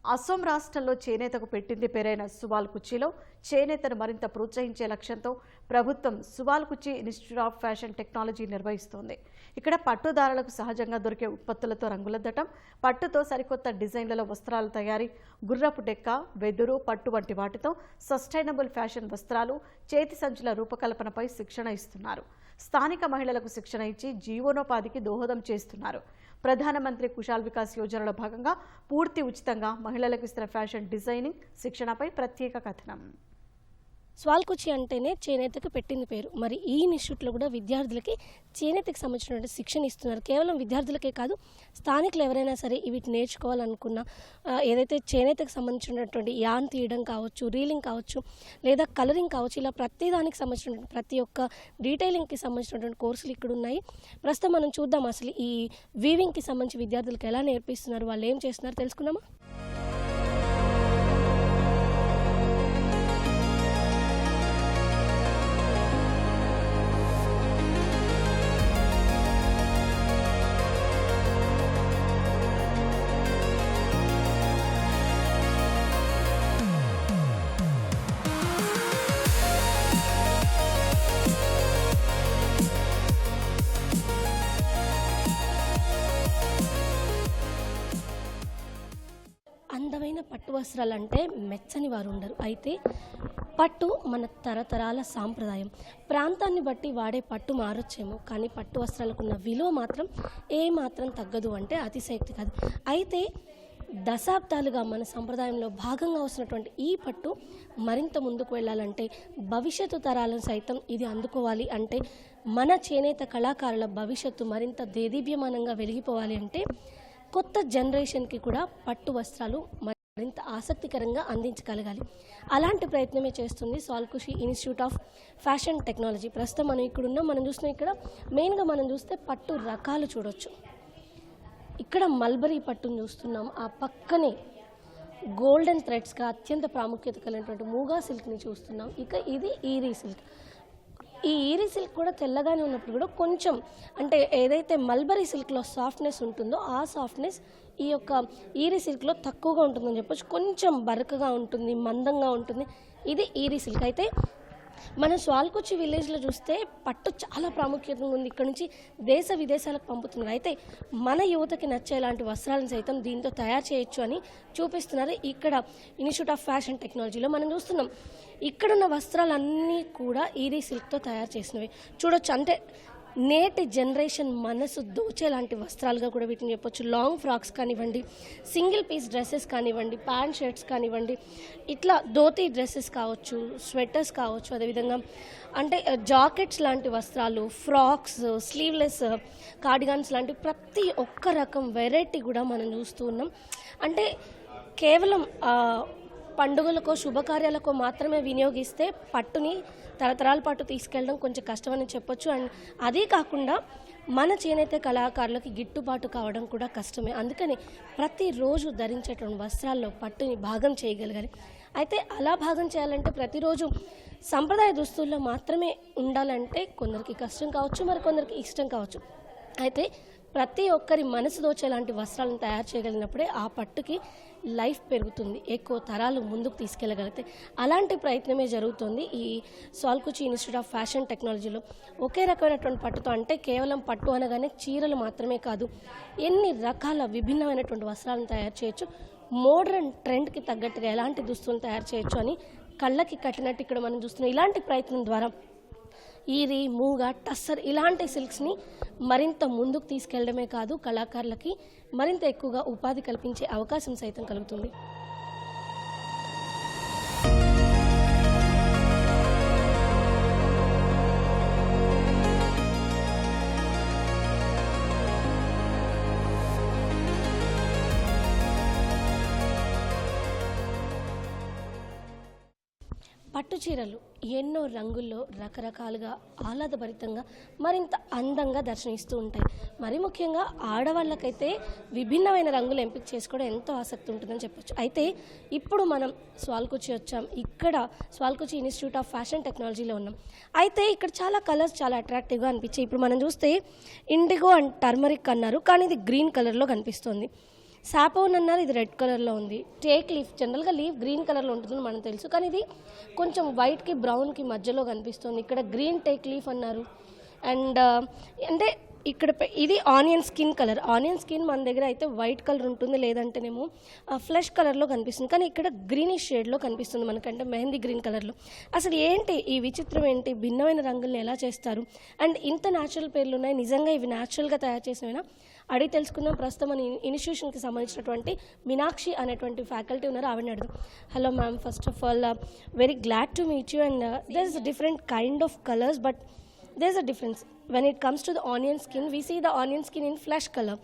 అసోం రాష్ట్రంలో చేనేతకు పెట్టింది పేరైన సువాల్ కుచ్చిలో చేనేతను మరింత ప్రోత్సహించే లక్ష్యంతో ప్రభుత్వం సువాల్ కుచ్చి ఇన్స్టిట్యూట్ ఆఫ్ ఫ్యాషన్ టెక్నాలజీ నిర్వహిస్తోంది. ఇక్కడ పట్టుదారులకు సహజంగా దొరికే ఉత్పత్తులతో రంగులద్దటం, పట్టుతో సరికొత్త డిజైన్లలో వస్త్రాల తయారీ, గుర్రపు డెక్క, వెదురు, పట్టు వంటి వాటితో సస్టైనబుల్ ఫ్యాషన్ వస్త్రాలు, చేతి సంచుల రూపకల్పనపై శిక్షణ ఇస్తున్నారు. స్థానిక మహిళలకు శిక్షణ ఇచ్చి జీవనోపాధికి దోహదం చేస్తున్నారు. ప్రధానమంత్రి కుశాల్ వికాస్ యోజనలో భాగంగా పూర్తి ఉచితంగా మహిళలకు ఇస్తున్న ఫ్యాషన్ డిజైనింగ్ శిక్షణపై ప్రత్యేక కథనం. సువాల్ కుచ్చి అంటేనే చేనేతకు పెట్టింది పేరు. మరి ఈ ఇన్స్టిట్యూట్లో కూడా విద్యార్థులకి చేనేతకు సంబంధించినటువంటి శిక్షణ ఇస్తున్నారు. కేవలం విద్యార్థులకే కాదు, స్థానికులు ఎవరైనా సరే వీటిని నేర్చుకోవాలనుకున్నా, ఏదైతే చేనేతకు సంబంధించినటువంటి యాన్ తీయడం కావచ్చు, రీలింగ్ కావచ్చు, లేదా కలరింగ్ కావచ్చు, ఇలా ప్రతి దానికి సంబంధించినటువంటి ప్రతి ఒక్క డీటెయిలింగ్కి సంబంధించినటువంటి కోర్సులు ఇక్కడ ఉన్నాయి. ప్రస్తుతం మనం చూద్దాం అసలు ఈ వీవింగ్కి సంబంధించి విద్యార్థులకు ఎలా నేర్పిస్తున్నారు, వాళ్ళు ఏం చేస్తున్నారు తెలుసుకుందామా? అందమైన పట్టు వస్త్రాలు అంటే మెచ్చని వారు ఉండరు. అయితే పట్టు మన తరతరాల సాంప్రదాయం. ప్రాంతాన్ని బట్టి వాడే పట్టు మారొచ్చేమో, కానీ పట్టు వస్త్రాలకున్న విలువ మాత్రం ఏమాత్రం తగ్గదు అంటే అతిశయోక్తి కాదు. అయితే దశాబ్దాలుగా మన సంప్రదాయంలో భాగంగా వస్తున్నటువంటి ఈ పట్టు మరింత ముందుకు వెళ్ళాలంటే, భవిష్యత్తు తరాలను సైతం ఇది అందుకోవాలి అంటే, మన చేనేత కళాకారుల భవిష్యత్తు మరింత దేదీప్యమానంగా వెలిగిపోవాలి అంటే కొత్త జనరేషన్కి కూడా పట్టు వస్త్రాలు మరింత ఆసక్తికరంగా అందించగలగాలి. అలాంటి ప్రయత్నమే చేస్తుంది సువాల్ కుచ్చి ఇన్స్టిట్యూట్ ఆఫ్ ఫ్యాషన్ టెక్నాలజీ. ప్రస్తుతం మనం ఇక్కడున్నాం. మనం చూస్తున్నాం, ఇక్కడ మెయిన్గా మనం చూస్తే పట్టు రకాలు చూడొచ్చు. ఇక్కడ మల్బరీ పట్టును చూస్తున్నాం. ఆ పక్కనే గోల్డెన్ థ్రెడ్స్గా అత్యంత ప్రాముఖ్యత కలిగినటువంటి మూగా సిల్క్ని చూస్తున్నాం. ఇక ఇది ఈరీ సిల్క్. ఈ ఈరీ సిల్క్ కూడా తెల్లగానే ఉన్నప్పుడు కూడా కొంచెం, అంటే ఏదైతే మల్బరీ సిల్క్లో సాఫ్ట్నెస్ ఉంటుందో ఆ సాఫ్ట్నెస్ ఈ యొక్క ఈరీ సిల్క్లో తక్కువగా ఉంటుందని చెప్పొచ్చు. కొంచెం బరకగా ఉంటుంది, మందంగా ఉంటుంది. ఇది ఈరీ సిల్క్. అయితే మన సువాల్ కుచ్చి విలేజ్లో చూస్తే పట్టు చాలా ప్రాముఖ్యత ఉంది. ఇక్కడ నుంచి దేశ విదేశాలకు పంపుతున్నారు. అయితే మన యువతకి నచ్చేలాంటి వస్త్రాలను సైతం దీంతో తయారు చేయొచ్చు అని చూపిస్తున్నారు. ఇక్కడ ఇన్స్టిట్యూట్ ఆఫ్ ఫ్యాషన్ టెక్నాలజీలో మనం చూస్తున్నాం. ఇక్కడున్న వస్త్రాలన్నీ కూడా ఈరీ సిల్క్తో తయారు చేసినవి చూడొచ్చు. అంటే నేటి జనరేషన్ మనసు దోచేలాంటి వస్త్రాలుగా కూడా వీటిని చెప్పొచ్చు. లాంగ్ ఫ్రాక్స్ కానివ్వండి, సింగిల్ పీస్ డ్రెస్సెస్ కానివ్వండి, ప్యాంట్ షర్ట్స్ కానివ్వండి, ఇట్లా ధోతీ డ్రెస్సెస్ కావచ్చు, స్వెటర్స్ కావచ్చు, అదేవిధంగా అంటే జాకెట్స్ లాంటి వస్త్రాలు, ఫ్రాక్స్, స్లీవ్లెస్ కార్డిగాన్స్ లాంటి ప్రతి ఒక్క రకం వెరైటీ కూడా మనం చూస్తూ ఉన్నాం. అంటే కేవలం పండుగలకో శుభకార్యాలకో మాత్రమే వినియోగిస్తే పట్టుని తరతరాల పాటు తీసుకెళ్ళడం కొంచెం కష్టమని చెప్పొచ్చు. అండ్ అదే కాకుండా మన చేనేత కళాకారులకి గిట్టుబాటు కావడం కూడా కష్టమే. అందుకని ప్రతిరోజు ధరించేటువంటి వస్త్రాల్లో పట్టుని భాగం చేయగలగాలి. అయితే అలా భాగం చేయాలంటే ప్రతిరోజు సంప్రదాయ దుస్తుల్లో మాత్రమే ఉండాలంటే కొందరికి కష్టం కావచ్చు, మరి కొందరికి ఇష్టం కావచ్చు. అయితే ప్రతి ఒక్కరి మనసు దోచేలాంటి వస్త్రాలను తయారు చేయగలిగినప్పుడే ఆ పట్టుకి లైఫ్ పెరుగుతుంది, ఎక్కువ తరాలు ముందుకు తీసుకెళ్ళగలిగితే. అలాంటి ప్రయత్నమే జరుగుతుంది ఈ సువాల్ కుచ్చి ఇన్స్టిట్యూట్ ఆఫ్ ఫ్యాషన్ టెక్నాలజీలో. ఒకే రకమైనటువంటి పట్టుతో, అంటే కేవలం పట్టు అనగానే చీరలు మాత్రమే కాదు, ఎన్ని రకాల విభిన్నమైనటువంటి వస్త్రాలను తయారు చేయొచ్చు, మోడర్న్ ట్రెండ్కి తగ్గట్టుగా ఎలాంటి దుస్తులను తయారు చేయొచ్చు అని కళ్ళకి కట్టినట్టు ఇక్కడ మనం చూస్తున్నాం. ఇలాంటి ప్రయత్నం ద్వారా ఈరీ, మూగా, టస్సర్ ఇలాంటి సిల్క్స్ని మరింత ముందుకు తీసుకెళ్లడమే కాదు, కళాకారులకి మరింత ఎక్కువగా ఉపాధి కల్పించే అవకాశం సైతం కలుగుతుంది. పట్టు చీరలు ఎన్నో రంగుల్లో రకరకాలుగా ఆహ్లాదభరితంగా మరింత అందంగా దర్శనమిస్తూ ఉంటాయి. మరి ముఖ్యంగా ఆడవాళ్ళకైతే విభిన్నమైన రంగులు ఎంపిక చేసుకోవడం ఎంతో ఆసక్తి ఉంటుందని చెప్పొచ్చు. అయితే ఇప్పుడు మనం సువాల్ కుచ్చి వచ్చాం. ఇక్కడ సువాల్ కుచ్చి ఇన్స్టిట్యూట్ ఆఫ్ ఫ్యాషన్ టెక్నాలజీలో ఉన్నాం. అయితే ఇక్కడ చాలా కలర్స్ చాలా అట్రాక్టివ్గా అనిపించాయి. ఇప్పుడు మనం చూస్తే ఇండిగో అండ్ టర్మరిక్ అన్నారు, కానీ ఇది గ్రీన్ కలర్లో కనిపిస్తుంది. సాపోన్ అన్నారు, ఇది రెడ్ కలర్లో ఉంది. టేక్ లీఫ్, జనరల్గా లీఫ్ గ్రీన్ కలర్లో ఉంటుందని మనకు తెలుసు, కానీ ఇది కొంచెం వైట్కి బ్రౌన్కి మధ్యలో కనిపిస్తుంది. ఇక్కడ గ్రీన్ టేక్ లీఫ్ అన్నారు. అండ్ అంటే ఇక్కడ ఇది onion skin colour. Onion skin మన దగ్గర అయితే వైట్ కలర్ ఉంటుంది, లేదంటేనేమో ఫ్లెష్ కలర్లో కనిపిస్తుంది, కానీ ఇక్కడ గ్రీనిష్ షేడ్లో కనిపిస్తుంది మనకంటే, మెహందీ గ్రీన్ కలర్లో. అసలు ఏంటి ఈ విచిత్రం, ఏంటి భిన్నమైన రంగుల్ని ఎలా చేస్తారు, అండ్ ఇంత న్యాచురల్ పేర్లు ఉన్నాయి, నిజంగా ఇవి న్యాచురల్గా తయారు చేసినవినా అడిగి తెలుసుకుందాం. ప్రస్తుతం మన ఇన్స్టిట్యూషన్కి సంబంధించినటువంటి మీనాక్షి అనేటువంటి ఫ్యాకల్టీ ఉన్నారు, ఆవిడని అడుగుదాం. Hello ma'am, first of all very glad to meet you. And there is different kind of colours, but there's a difference. When it comes to the onion skin, we see the onion skin in flesh color,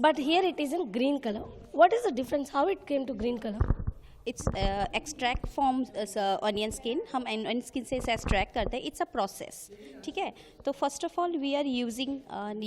but here it is in green color. What is the difference? How it came to green color? It's extract from onion skin. हम onion skin से इसे extract करते हैं. It's a process. ठीक है. तो first of all we are using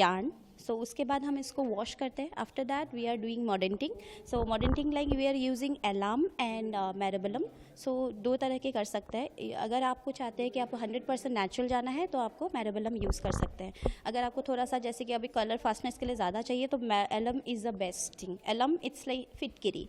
yarn. So उसके बाद हम इसको वॉश करते हैं. After that we are doing mordanting. So mordanting like we are using alum and myrobalan. So दो तरह के कर सकते हैं. अगर आपको चाहते हैं कि आपको 100% नेचुरल जाना है तो आपको मैरेबलम यूज़ कर सकते हैं. अगर आपको थोड़ा सा जैसे कि अभी कलर फास्टनेस के लिए ज़्यादा चाहिए तो alum is the best thing. Alum it's like फिटकिरी.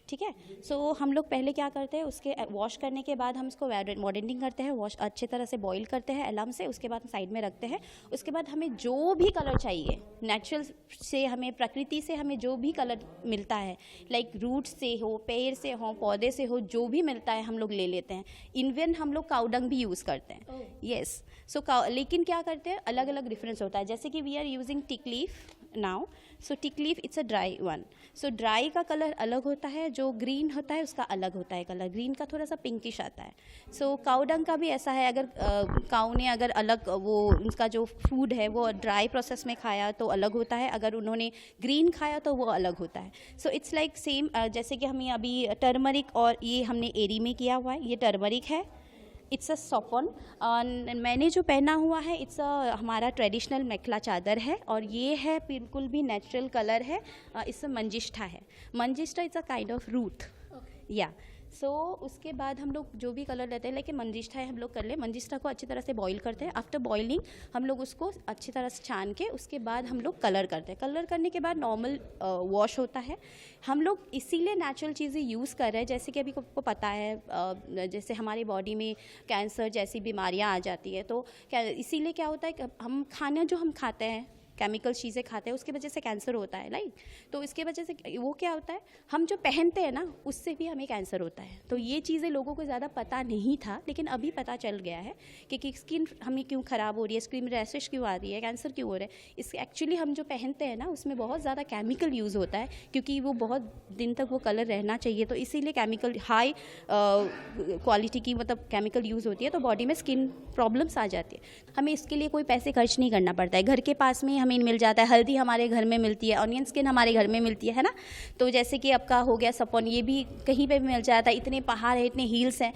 ठीक है. सो हम लोग पहले क्या करते हैं, उसके वॉश करने के बाद हम इसको मॉडेंटिंग करते हैं, वॉश अच्छे तरह से बॉईल करते हैं एलाम से. उसके बाद साइड में रखते हैं. उसके बाद हमें जो भी कलर चाहिए नेचुरल से, हमें प्रकृति से हमें जो भी कलर मिलता है, लाइक रूट से हो, पेड़ से हो, पौधे से हो, जो भी मिलता है हम लोग ले लेते हैं. इवन हम लोग काउडंग भी यूज़ करते हैं. येस. सो लेकिन क्या करते हैं, अलग अलग डिफरेंस होता है. जैसे कि we are using teak leaf now. So teak leaf it's a dry one. So dry का कलर अलग होता है, जो ग्रीन होता है उसका अलग होता है कलर. ग्रीन का थोड़ा सा पिंकिश आता है. सो काउडंग का भी ऐसा है. अगर काऊ ने अगर अलग वो उसका जो फूड है वो ड्राई प्रोसेस में खाया तो अलग होता है, अगर उन्होंने ग्रीन खाया तो वो अलग होता है. So it's like same. जैसे कि हमें अभी टर्मरिक और ये हमने एरी में किया हुआ है, ये टर्मरिक है. It's a soften. मैंने जो पहना हुआ है इट्स हमारा ट्रेडिशनल मेखला चादर है, और ये है बिल्कुल भी नेचुरल कलर है. इससे मंजिष्ठा है. मंजिष्ठा it's a kind of root. या सो उसके बाद हम लोग जो भी कलर लेते हैं, लेकिन मंजिष्ठा है हम लोग कर ले. मंजिष्ठा को अच्छी तरह से बॉईल करते हैं. आफ्टर बॉइलिंग हम लोग उसको अच्छी तरह से छान के उसके बाद हम लोग कलर करते हैं. कलर करने के बाद नॉर्मल वॉश होता है. हम लोग इसीलिए नेचुरल चीज़ें यूज़ कर रहे हैं. जैसे कि अभी आपको पता है, जैसे हमारी बॉडी में कैंसर जैसी बीमारियां आ जाती है, तो इसीलिए क्या होता है कि हम खाना जो हम खाते हैं, केमिकल चीज़ें खाते हैं, उसकी वजह से कैंसर होता है. राइट. तो इसके वजह से वो क्या होता है, हम जो पहनते हैं ना उससे भी हमें कैंसर होता है. तो ये चीज़ें लोगों को ज़्यादा पता नहीं था, लेकिन अभी पता चल गया है कि स्किन हमें क्यों ख़राब हो रही है, स्किन रैशेस क्यों आ रही है, कैंसर क्यों हो रहा है. इस एक्चुअली हम जो पहनते हैं ना उसमें बहुत ज़्यादा केमिकल यूज़ होता है, क्योंकि वो बहुत दिन तक वो कलर रहना चाहिए. तो इसीलिए केमिकल हाई क्वालिटी की मतलब केमिकल यूज़ होती है, तो बॉडी में स्किन प्रॉब्लम्स आ जाती है. हमें इसके लिए कोई पैसे खर्च नहीं करना पड़ता है. घर के पास में हमें मिल जाता है. हल्दी हमारे घर में मिलती है, ऑनियन स्किन हमारे घर में मिलती है ना. तो जैसे कि आपका हो गया सपोन, ये भी कहीं पे भी मिल जाता है. इतने पहाड़ है, इतने हिल्स हैं,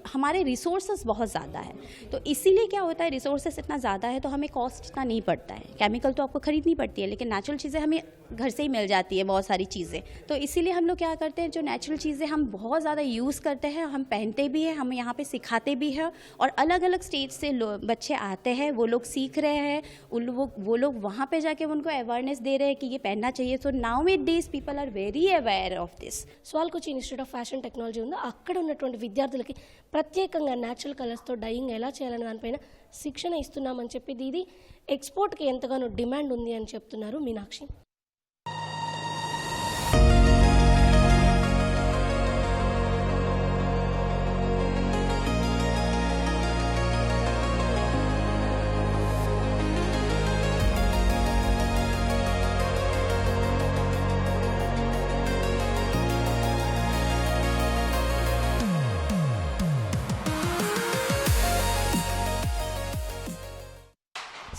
हमारे रिसोर्सेज बहुत ज़्यादा है. तो इसीलिए क्या होता है, रिसोर्सेज इतना ज़्यादा है तो हमें कॉस्ट इतना नहीं पड़ता है. केमिकल तो आपको खरीदनी पड़ती है, लेकिन नेचुरल चीज़ें हमें घर से ही मिल जाती है बहुत सारी चीज़ें. तो इसीलिए हम लोग क्या करते हैं, जो नेचुरल चीज़ें हम बहुत ज़्यादा यूज़ करते हैं, हम पहनते भी हैं, हम यहाँ पे सिखाते भी हैं. और अलग अलग स्टेट से बच्चे आते हैं, वो लोग सीख रहे हैं, वो लोग वहाँ पे जाके उनको अवेयरनेस दे रहे हैं कि ये पहनना चाहिए. So nowadays people are very aware of this. Sualkuchi institute of fashion technology ఉందో, అక్కడ ఉన్నటువంటి విద్యార్థులకి ప్రత్యేకంగా న్యాచురల్ కలర్స్తో డైయింగ్ ఎలా చేయాలనే దానిపైన శిక్షణ ఇస్తున్నామని చెప్పి, ఇది ఎక్స్పోర్ట్కి ఎంతగానో డిమాండ్ ఉంది అని చెప్తున్నారు మీనాక్షి.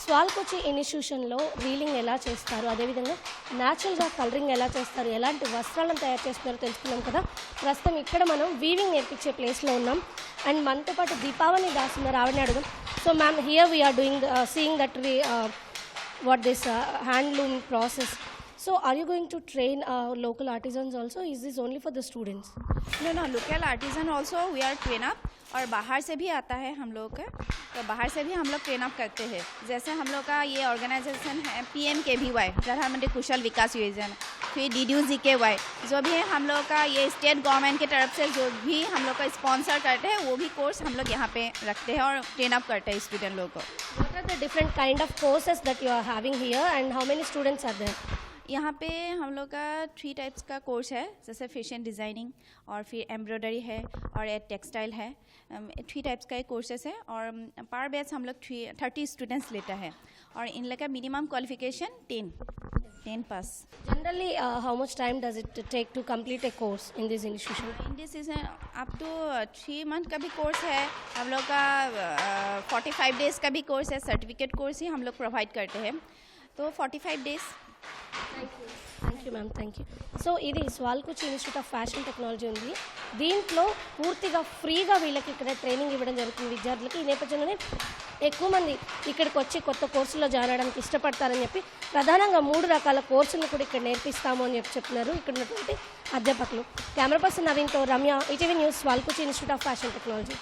స్వాల్కుచి ఇన్స్టిట్యూషన్లో వీలింగ్ ఎలా చేస్తారు, అదేవిధంగా న్యాచురల్గా కలరింగ్ ఎలా చేస్తారు, ఎలాంటి వస్త్రాలను తయారు చేస్తున్నారో తెలుసుకున్నాం కదా. ప్రస్తుతం ఇక్కడ మనం వీవింగ్ నేర్పించే ప్లేస్లో ఉన్నాం. అండ్ మనతో పాటు దీపావళి దాస్ ఉన్నారు, ఆవిడని అడుగుదాం. So ma'am, here we are doing seeing that what this handloom process. So are you going to train local artisans also? Is this only for the students? No, local artisan also we are train up, और बाहर से भी आता है हम लोग का, तो बाहर से भी हम लोग ट्रेन अप करते हैं। जैसे हम लोग का ये ऑर्गेनाइजेशन है PMKVY, प्रधानमंत्री कुशल विकास योजना, फिर DDU-GKY, जो भी है हम लोग का ये स्टेट गवर्नमेंट की तरफ से जो भी हम लोग का स्पॉन्सर करते हैं वो भी कोर्स हम लोग यहाँ पे रखते हैं और ट्रेन अप करते हैं स्टूडेंट लोगों को। What are the different kind of courses that you are having here and how many students are there? यहाँ पे हम लोग का 3 टाइप्स का कोर्स है, जैसे फैशन डिज़ाइनिंग और फिर एम्ब्रॉयडरी है और एक टेक्सटाइल है। 3 टाइप्स का कोर्सेस है और पर बैच हम लोग 30 स्टूडेंट्स लेता है और इन लोग का minimum qualification 10 pass. Generally, how much time does it take to complete a course in this institution? In this is up to 3 month का भी कोर्स है हम लोग का, 45 डेज़ का भी कोर्स है, सर्टिफिकेट कोर्स ही हम लोग प्रोवाइड करते हैं, तो 45 days. Thank you ma'am, thank you. So ఇది Sualkuchi institute of fashion technology ఉంది. దీంట్లో పూర్తిగా ఫ్రీగా వీళ్ళకి ఇక్కడ ట్రైనింగ్ ఇవ్వడం జరుగుతుంది విద్యార్థులకి. ఈ నేపథ్యంలోనే ఎక్కువ మంది ఇక్కడికి వచ్చి కొత్త కోర్సుల్లో జాయిన్ అవడానికి ఇష్టపడతారని చెప్పి ప్రధానంగా 3 రకాల కోర్సులను కూడా ఇక్కడ నేర్పిస్తాము అని చెప్పి చెప్తున్నారు ఇక్కడ ఉన్నటువంటి అధ్యాపకులు. కెమెరా పర్సన్ నవీన్తో Ramya, ETV news, Sualkuchi institute of fashion technology.